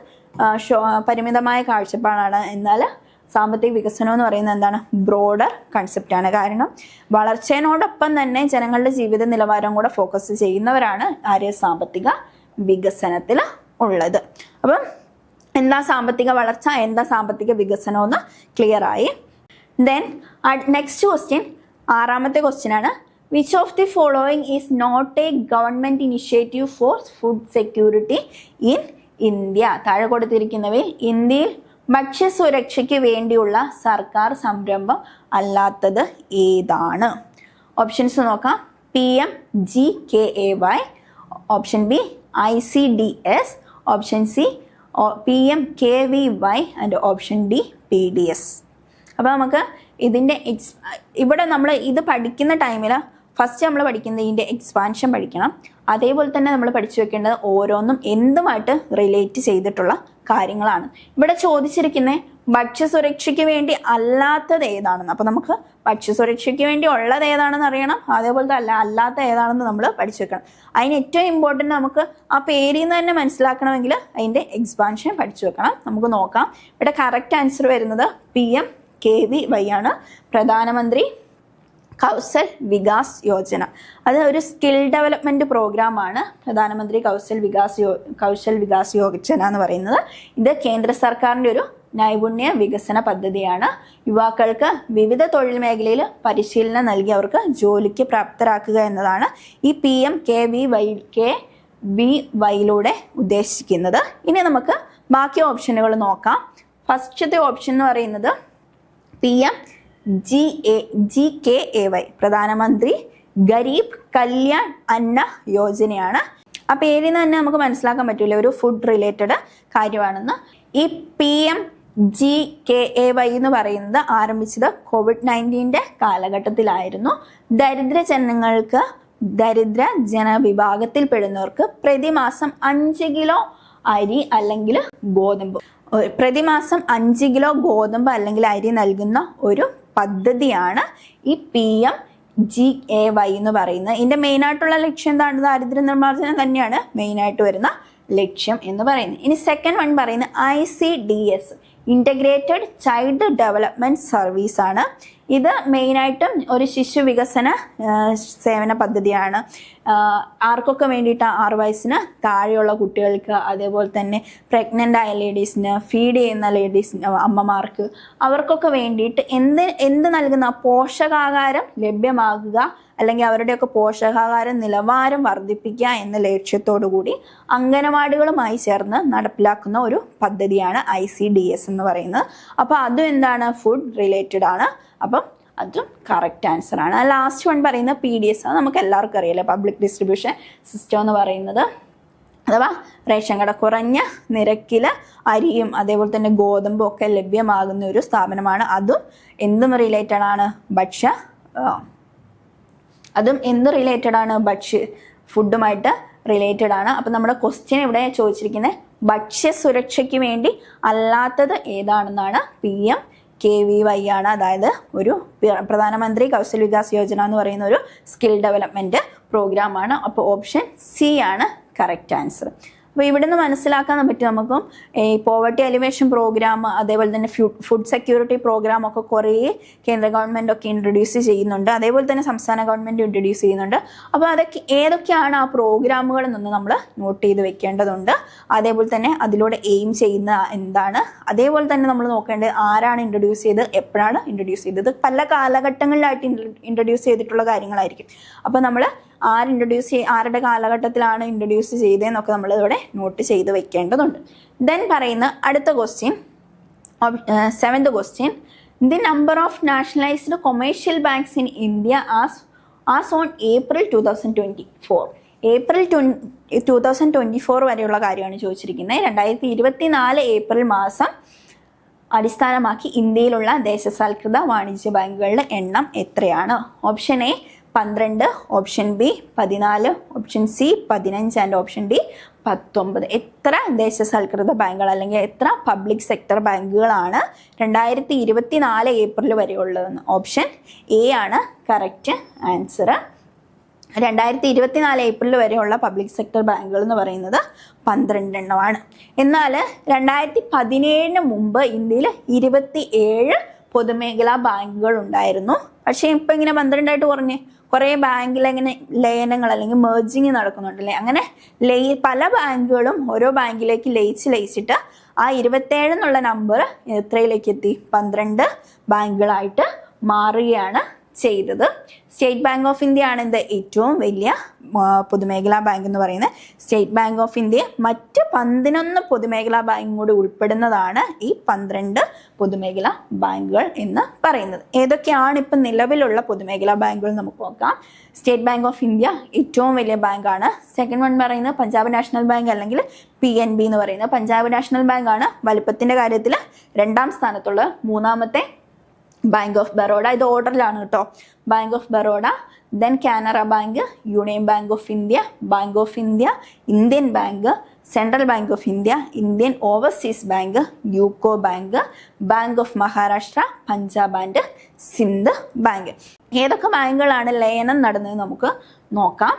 പരിമിതമായ കാഴ്ചപ്പാടാണ്. എന്നാൽ സാമ്പത്തിക വികസനം എന്ന് പറയുന്നത് എന്താണ്, ബ്രോഡർ കൺസെപ്റ്റ് ആണ്. കാരണം വളർച്ചയോടൊപ്പം തന്നെ ജനങ്ങളുടെ ജീവിത നിലവാരം കൂടെ ഫോക്കസ് ചെയ്യുന്നവരാണ് ആര്, സാമ്പത്തിക വികസനത്തിൽ ഉള്ളത്. അപ്പം എന്താ സാമ്പത്തിക വളർച്ച, എന്താ സാമ്പത്തിക വികസനം എന്ന് ക്ലിയർ ആയി. ദെൻ നെക്സ്റ്റ് ക്വസ്റ്റ്യൻ, 6ാമത്തെ ക്വസ്റ്റ്യൻ ആണ്. Which of the following is not a government initiative for food security in India? താഴെ കൊടുത്തിരിക്കുന്നവയിൽ ഇന്ത്യയിൽ ഭക്ഷ്യസുരക്ഷയ്ക്ക് വേണ്ടിയുള്ള സർക്കാർ സംരംഭം അല്ലാത്തത് ഏതാണ്? ഓപ്ഷൻസ് നോക്കാം. PMGKAY, option B ICDS, option C PMKVY and option D PDS. അപ്പോൾ നമുക്ക് ഇതിൻ്റെ ഇവിടെ നമ്മൾ ഇത് പഠിക്കുന്ന ടൈമിൽ ഫസ്റ്റ് നമ്മൾ പഠിക്കുന്നത് ഇതിൻ്റെ എക്സ്പാൻഷൻ പഠിക്കണം. അതേപോലെ തന്നെ നമ്മൾ പഠിച്ചു വെക്കേണ്ടത് ഓരോന്നും എന്തുമായിട്ട് റിലേറ്റ് ചെയ്തിട്ടുള്ള കാര്യങ്ങളാണ്. ഇവിടെ ചോദിച്ചിരിക്കുന്നത് ഭക്ഷ്യസുരക്ഷയ്ക്ക് വേണ്ടി അല്ലാത്തത് ഏതാണെന്ന്. അപ്പോൾ നമുക്ക് ഭക്ഷ്യസുരക്ഷയ്ക്ക് വേണ്ടി ഉള്ളത് ഏതാണെന്ന് അറിയണം, അതേപോലത്തെ അല്ലാത്ത ഏതാണെന്ന് നമ്മൾ പഠിച്ചു വെക്കണം. അതിന് ഏറ്റവും ഇമ്പോർട്ടൻ്റ് നമുക്ക് ആ പേരിൽ നിന്ന് തന്നെ മനസ്സിലാക്കണമെങ്കിൽ അതിൻ്റെ എക്സ്പാൻഷൻ പഠിച്ചു വെക്കണം. നമുക്ക് നോക്കാം. ഇവിടെ കറക്റ്റ് ആൻസർ വരുന്നത് PMKVY ആണ്, പ്രധാനമന്ത്രി കൗശൽ വികാസ് യോജന. അത് ഒരു സ്കിൽ ഡെവലപ്മെന്റ് പ്രോഗ്രാമാണ്. പ്രധാനമന്ത്രി കൗശൽ വികാസ് യോജന എന്ന് പറയുന്നത്. ഇത് കേന്ദ്ര സർക്കാരിൻ്റെ ഒരു നൈപുണ്യ വികസന പദ്ധതിയാണ്. യുവാക്കൾക്ക് വിവിധ തൊഴിൽ മേഖലയിൽ പരിശീലനം നൽകി അവർക്ക് ജോലിക്ക് പ്രാപ്തരാക്കുക എന്നതാണ് ഈ PMKVY ബി വൈയിലൂടെ ഉദ്ദേശിക്കുന്നത്. ഇനി നമുക്ക് ബാക്കി ഓപ്ഷനുകൾ നോക്കാം. ഫസ്റ്റത്തെ ഓപ്ഷൻ എന്ന് പറയുന്നത് PMGKAY, പ്രധാനമന്ത്രി ഗരീബ് കല്യാൺ അന്ന യോജനയാണ്. ആ പേരിൽ നിന്ന് തന്നെ നമുക്ക് മനസ്സിലാക്കാൻ പറ്റില്ല ഒരു ഫുഡ് റിലേറ്റഡ് കാര്യമാണെന്ന്. ഈ PMGKAY എന്ന് പറയുന്നത് ആരംഭിച്ചത് COVID-19 കാലഘട്ടത്തിലായിരുന്നു. ദരിദ്ര ജനവിഭാഗത്തിൽ പെടുന്നവർക്ക് പ്രതിമാസം 5 കിലോ അരി അല്ലെങ്കിൽ ഗോതമ്പ്, പ്രതിമാസം 5 കിലോ ഗോതമ്പ് അല്ലെങ്കിൽ അരി നൽകുന്ന ഒരു പദ്ധതിയാണ് ഈ PMGAY എന്ന് പറയുന്നത്. ഇതിന്റെ മെയിനായിട്ടുള്ള ലക്ഷ്യം എന്താണ്? ദാരിദ്ര്യ നിർമ്മാർജ്ജനം തന്നെയാണ് മെയിനായിട്ട് വരുന്ന ലക്ഷ്യം എന്ന് പറയുന്നത്. ഇനി സെക്കൻഡ് വൺ പറയുന്നത് ICDS, integrated child development service ആണ്. ഇത് മെയിനായിട്ടും ഒരു ശിശു വികസന സേവന പദ്ധതിയാണ്. ആർക്കൊക്കെ വേണ്ടിയിട്ട്? 6 വയസ്സിന് താഴെയുള്ള കുട്ടികൾക്ക്, അതേപോലെ തന്നെ പ്രഗ്നൻ്റ് ആയ ലേഡീസിന്, ഫീഡ് ചെയ്യുന്ന ലേഡീസിന്, അമ്മമാർക്ക്, അവർക്കൊക്കെ വേണ്ടിയിട്ട് എന്ത് നൽകുന്ന പോഷകാഹാരം ലഭ്യമാകുക അല്ലെങ്കിൽ അവരുടെയൊക്കെ പോഷകാഹാര നിലവാരം വർദ്ധിപ്പിക്കുക എന്ന ലക്ഷ്യത്തോടു കൂടി അംഗനവാടികളുമായി ചേർന്ന് നടപ്പിലാക്കുന്ന ഒരു പദ്ധതിയാണ് ICDS എന്ന് പറയുന്നത്. അപ്പോൾ അതും എന്താണ്? ഫുഡ് റിലേറ്റഡ് ആണ്. അപ്പം അതും കറക്റ്റ് ആൻസർ ആണ്. ലാസ്റ്റ് വൺ പറയുന്നത് PDS ആണ്. നമുക്ക് എല്ലാവർക്കും അറിയാലോ, പബ്ലിക് ഡിസ്ട്രിബ്യൂഷൻ സിസ്റ്റം എന്ന് പറയുന്നത്, അഥവാ റേഷൻ കട കുറഞ്ഞ നിരക്കിൽ അരിയും അതേപോലെ തന്നെ ഗോതമ്പും ഒക്കെ ലഭ്യമാകുന്ന ഒരു സ്ഥാപനമാണ്. അതും എന്തും റിലേറ്റഡ് ആണ്? ഫുഡുമായിട്ട് റിലേറ്റഡ് ആണ്. അപ്പം നമ്മുടെ ക്വസ്റ്റ്യൻ ഇവിടെ ചോദിച്ചിരിക്കുന്നത് ഭക്ഷ്യസുരക്ഷയ്ക്ക് വേണ്ടി അല്ലാത്തത് ഏതാണെന്നാണ്. PMKVY ആണ്. അതായത് ഒരു പ്രധാനമന്ത്രി കൗശൽ വികാസ് യോജന എന്ന് പറയുന്ന ഒരു സ്കിൽ ഡെവലപ്മെൻറ്റ് പ്രോഗ്രാമാണ്. അപ്പോൾ ഓപ്ഷൻ സി ആണ് കറക്റ്റ് ആൻസർ. അപ്പോൾ ഇവിടെ നിന്ന് മനസ്സിലാക്കാൻ പറ്റും നമുക്കും ഈ പോവർട്ടി എലിവേഷൻ പ്രോഗ്രാം, അതേപോലെ തന്നെ ഫുഡ് സെക്യൂരിറ്റി പ്രോഗ്രാം ഒക്കെ കുറേ കേന്ദ്ര ഗവൺമെൻറ് ഒക്കെ ഇൻട്രൊഡ്യൂസ് ചെയ്യുന്നുണ്ട്, അതേപോലെ തന്നെ സംസ്ഥാന ഗവൺമെൻറ് ഇൻട്രൊഡ്യൂസ് ചെയ്യുന്നുണ്ട്. അപ്പോൾ അതൊക്കെ ഏതൊക്കെയാണ് ആ പ്രോഗ്രാമുകൾ എന്നൊന്ന് നമ്മൾ നോട്ട് ചെയ്ത് വെക്കേണ്ടതുണ്ട്. അതേപോലെ തന്നെ അതിലൂടെ എയിം ചെയ്യുന്ന എന്താണ്, അതേപോലെ തന്നെ നമ്മൾ നോക്കേണ്ടത് ആരാണ് ഇൻട്രൊഡ്യൂസ് ചെയ്തത്, എപ്പോഴാണ് ഇൻട്രൊഡ്യൂസ് ചെയ്തത്. പല കാലഘട്ടങ്ങളിലായിട്ട് ഇൻട്രൊഡ്യൂസ് ചെയ്തിട്ടുള്ള കാര്യങ്ങളായിരിക്കും. അപ്പോൾ നമ്മൾ ആരുടെ കാലഘട്ടത്തിലാണ് ഇൻട്രൊഡ്യൂസ് ചെയ്തതെന്നൊക്കെ നമ്മൾ ഇവിടെ നോട്ട് ചെയ്ത് വെക്കേണ്ടതുണ്ട്. ദെൻ പറയുന്ന അടുത്ത question, 7th question, the number of nationalised commercial banks in India as on April 2024. April 2024 വരെയുള്ള കാര്യമാണ് ചോദിച്ചിരിക്കുന്നത്. 2024 ഏപ്രിൽ മാസം അടിസ്ഥാനമാക്കി ഇന്ത്യയിലുള്ള ദേശസാൽകൃത വാണിജ്യ ബാങ്കുകളുടെ എണ്ണം എത്രയാണ്? Option A 12, option B 14, option C 15 and option D 19. എത്ര ദേശസാൽകൃത ബാങ്കുകൾ അല്ലെങ്കിൽ എത്ര പബ്ലിക് സെക്ടർ ബാങ്കുകളാണ് 2024 ഏപ്രിൽ വരെ ഉള്ളതെന്ന്? ഓപ്ഷൻ എ ആണ് കറക്റ്റ് ആൻസർ. 2024 ഏപ്രിൽ വരെയുള്ള പബ്ലിക് സെക്ടർ ബാങ്കുകൾ എന്ന് പറയുന്നത് 12 എണ്ണമാണ്. എന്നാൽ 2017 മുമ്പ് ഇന്ത്യയിൽ 27 പൊതുമേഖലാ ബാങ്കുകൾ ഉണ്ടായിരുന്നു. പക്ഷേ ഇപ്പം ഇങ്ങനെ 12 കുറഞ്ഞ് കുറേ ബാങ്കിൽ ഇങ്ങനെ ലയനങ്ങൾ അല്ലെങ്കിൽ മേർജിങ് നടക്കുന്നുണ്ടല്ലേ. അങ്ങനെ പല ബാങ്കുകളും ഓരോ ബാങ്കിലേക്ക് ലയിച്ചിട്ട് ആ 27 എന്നുള്ള നമ്പർ എത്രയിലേക്ക് എത്തി? 12 ബാങ്കുകളായിട്ട് മാറുകയാണ് ചെയ്തത്. സ്റ്റേറ്റ് ബാങ്ക് ഓഫ് ഇന്ത്യ ആണ് ഇത് ഏറ്റവും വലിയ പൊതുമേഖലാ ബാങ്ക് എന്ന് പറയുന്നത്. സ്റ്റേറ്റ് ബാങ്ക് ഓഫ് ഇന്ത്യ മറ്റ് 11 പൊതുമേഖലാ ബാങ്കും കൂടി ഉൾപ്പെടുന്നതാണ് ഈ 12 പൊതുമേഖലാ ബാങ്കുകൾ എന്ന് പറയുന്നത്. ഏതൊക്കെയാണ് ഇപ്പം നിലവിലുള്ള പൊതുമേഖലാ ബാങ്കുകൾ നമുക്ക് നോക്കാം. സ്റ്റേറ്റ് ബാങ്ക് ഓഫ് ഇന്ത്യ ഏറ്റവും വലിയ ബാങ്കാണ്. സെക്കൻഡ് വൺ പറയുന്നത് പഞ്ചാബ് നാഷണൽ ബാങ്ക് അല്ലെങ്കിൽ PNB എന്ന് പറയുന്നത്. പഞ്ചാബ് നാഷണൽ ബാങ്ക് ആണ് വലിപ്പത്തിൻ്റെ കാര്യത്തിൽ 2ാം സ്ഥാനത്തുള്ളത്. മൂന്നാമത്തെ ബാങ്ക് ഓഫ് ബറോഡ. ഇത് ഓർഡറിലാണ് കേട്ടോ. Bank of Baroda, then Canara bank, union bank of India, bank of India, Indian bank, central bank of India, Indian overseas bank, UCO bank, bank of Maharashtra, Punjab and Sindh bank. ഏതൊക്കെ ബാങ്കുകളാണ് ലയനം നടന്നത് നമുക്ക് നോക്കാം.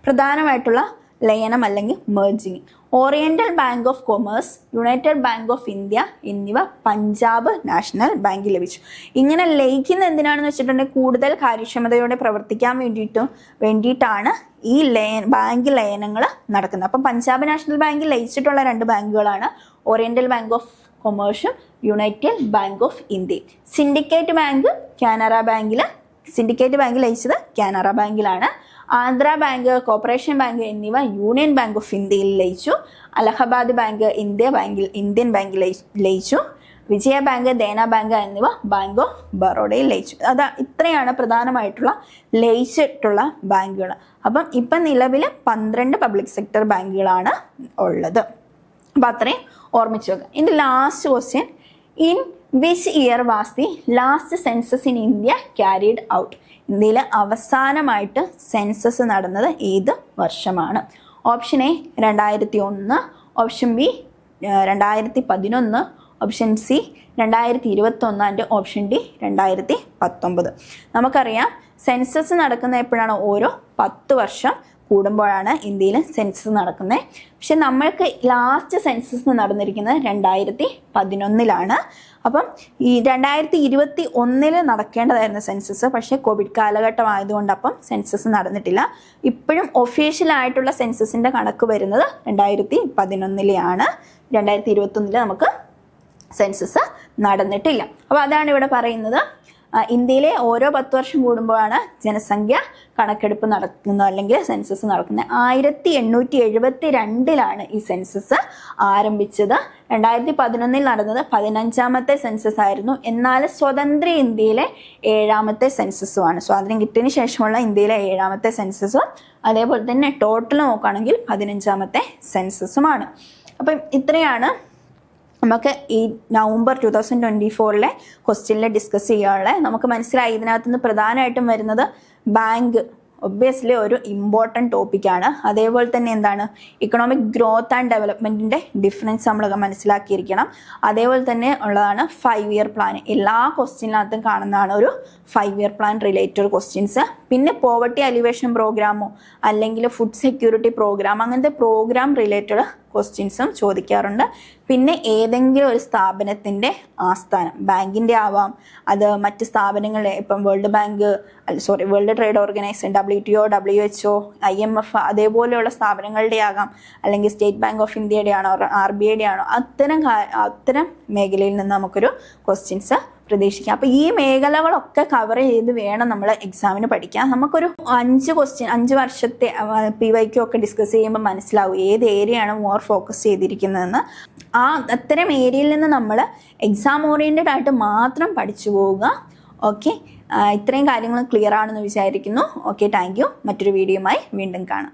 പ്രധാനമായിട്ടുള്ള ലയനം അല്ലെങ്കിൽ merging oriental bank of commerce, United bank of India എന്നിവ Punjab national bank ലഭിച്ചു. ഇങ്ങനെ ലയിക്കുന്ന എന്തിനാണെന്ന് വെച്ചിട്ടുണ്ടെങ്കിൽ കൂടുതൽ കാര്യക്ഷമതയോടെ പ്രവർത്തിക്കാൻ വേണ്ടിയിട്ടാണ് ഈ ബാങ്ക് ലയനങ്ങൾ നടക്കുന്നത്. അപ്പം പഞ്ചാബ് നാഷണൽ ബാങ്കിൽ ലയിച്ചിട്ടുള്ള 2 ബാങ്കുകളാണ് ഓറിയന്റൽ ബാങ്ക് ഓഫ് കൊമേഴ്സും united bank of India. Syndicate bank Canara ബാങ്കിൽ, സിൻഡിക്കേറ്റ് ബാങ്ക് ലയിച്ചത് കാനറ ബാങ്കിലാണ്. ആന്ധ്ര ബാങ്ക്, കോർപ്പറേഷൻ ബാങ്ക് എന്നിവ യൂണിയൻ ബാങ്ക് ഓഫ് ഇന്ത്യയിൽ ലയിച്ചു. അലഹബാദ് ബാങ്ക് ഇന്ത്യൻ ബാങ്കിൽ ലയിച്ചു. വിജയ ബാങ്ക്, ദേന ബാങ്ക് എന്നിവ ബാങ്ക് ഓഫ് ബറോഡയിൽ ലയിച്ചു. ഇത്രയാണ് പ്രധാനമായിട്ടുള്ള ലയിച്ചിട്ടുള്ള ബാങ്കുകൾ. അപ്പം ഇപ്പം നിലവിൽ 12 പബ്ലിക് സെക്ടർ ബാങ്കുകളാണ് ഉള്ളത്. അപ്പം അത്രയും ഓർമ്മിച്ച് വെക്കുക. ഇതിൻ്റെ last question, in which year was the last census in India carried out? ഇന്ത്യയിൽ അവസാനമായിട്ട് സെൻസസ് നടന്നത് ഏത് വർഷമാണ്? Option A 2001, option B 2011, option C 2021 and option D 2019. നമുക്കറിയാം സെൻസസ് നടക്കുന്ന എപ്പോഴാണ്? ഓരോ 10 വർഷം കൂടുമ്പോഴാണ് ഇന്ത്യയിൽ സെൻസസ് നടക്കുന്നത്. പക്ഷെ നമ്മൾക്ക് ലാസ്റ്റ് സെൻസസ് നടന്നിരിക്കുന്നത് 2011. അപ്പം ഈ 2021 നടക്കേണ്ടതായിരുന്നു സെൻസസ്. പക്ഷേ കോവിഡ് കാലഘട്ടം ആയതുകൊണ്ട് അപ്പം സെൻസസ് നടന്നിട്ടില്ല. ഇപ്പോഴും ഒഫീഷ്യലായിട്ടുള്ള സെൻസസിൻ്റെ കണക്ക് വരുന്നത് 2011 2021 നമുക്ക് സെൻസസ് നടന്നിട്ടില്ല. അപ്പോൾ അതാണ് ഇവിടെ പറയുന്നത്. ഇന്ത്യയിലെ ഓരോ 10 വർഷം കൂടുമ്പോഴാണ് ജനസംഖ്യ കണക്കെടുപ്പ് നടക്കുന്നത് അല്ലെങ്കിൽ സെൻസസ് നടക്കുന്നത്. 1872 ഈ സെൻസസ് ആരംഭിച്ചത്. 2011 നടന്നത് 15ാമത്തെ സെൻസസ് ആയിരുന്നു. എന്നാൽ സ്വതന്ത്ര ഇന്ത്യയിലെ 7ാമത്തെ സെൻസസുമാണ്. സ്വാതന്ത്ര്യം കിട്ടിയതിന് ശേഷമുള്ള ഇന്ത്യയിലെ 7ാമത്തെ സെൻസസും അതേപോലെ തന്നെ ടോട്ടൽ നോക്കുകയാണെങ്കിൽ 15ാമത്തെ സെൻസസുമാണ്. അപ്പം ഇത്രയാണ് നമുക്ക് ഈ നവംബർ 2024 ക്വസ്റ്റ്യനിൽ ഡിസ്കസ് ചെയ്യാനുള്ളത്. നമുക്ക് മനസ്സിലായി ഇതിനകത്ത് നിന്ന് പ്രധാനമായിട്ടും വരുന്നത് ബാങ്ക് ഒബ്വിയസ്ലി ഒരു ഇമ്പോർട്ടൻറ്റ് ടോപ്പിക്കാണ്. അതേപോലെ തന്നെ എന്താണ് ഇക്കണോമിക് ഗ്രോത്ത് ആൻഡ് ഡെവലപ്മെൻറ്റിൻ്റെ ഡിഫറൻസ് നമ്മൾ മനസ്സിലാക്കിയിരിക്കണം. അതേപോലെ തന്നെ ഉള്ളതാണ് 5 ഇയർ പ്ലാൻ. എല്ലാ ക്വസ്റ്റ്യനിനകത്തും കാണുന്നതാണ് ഒരു 5 ഇയർ പ്ലാൻ റിലേറ്റഡ് ക്വസ്റ്റ്യൻസ്. പിന്നെ പോവർട്ടി അലിവേഷൻ പ്രോഗ്രാമോ അല്ലെങ്കിൽ ഫുഡ് സെക്യൂരിറ്റി പ്രോഗ്രാം, അങ്ങനത്തെ പ്രോഗ്രാം റിലേറ്റഡ് ക്വസ്റ്റ്യൻസും ചോദിക്കാറുണ്ട്. പിന്നെ ഏതെങ്കിലും ഒരു സ്ഥാപനത്തിൻ്റെ ആസ്ഥാനം, ബാങ്കിൻ്റെ ആവാം, അത് മറ്റ് സ്ഥാപനങ്ങളെ ഇപ്പം world trade organisation, WTO, WHO, IMF അതേപോലെയുള്ള സ്ഥാപനങ്ങളുടെ ആകാം, അല്ലെങ്കിൽ സ്റ്റേറ്റ് ബാങ്ക് ഓഫ് ഇന്ത്യയുടെ ആണോ RBIയുടെ ആണോ, അത്തരം മേഖലയിൽ നിന്ന് നമുക്കൊരു ക്വസ്റ്റ്യൻസ് പ്രതീക്ഷിക്കാം. അപ്പോൾ ഈ മേഖലകളൊക്കെ കവർ ചെയ്ത് വേണം നമ്മൾ എക്സാമിന് പഠിക്കാൻ. നമുക്കൊരു 5 വർഷത്തെ PYQ ഒക്കെ ഡിസ്കസ് ചെയ്യുമ്പോൾ മനസ്സിലാവും ഏത് ഏരിയയാണ് മോർ ഫോക്കസ് ചെയ്തിരിക്കുന്നതെന്ന്. അത്തരം ഏരിയയിൽ നിന്ന് നമ്മൾ എക്സാം ഓറിയൻറ്റഡ് ആയിട്ട് മാത്രം പഠിച്ചു പോവുക. ഓക്കെ, ഇത്രയും കാര്യങ്ങൾ ക്ലിയർ ആണെന്ന് വിചാരിക്കുന്നു. Okay, thank you. മറ്റൊരു വീഡിയോയുമായി വീണ്ടും കാണാം.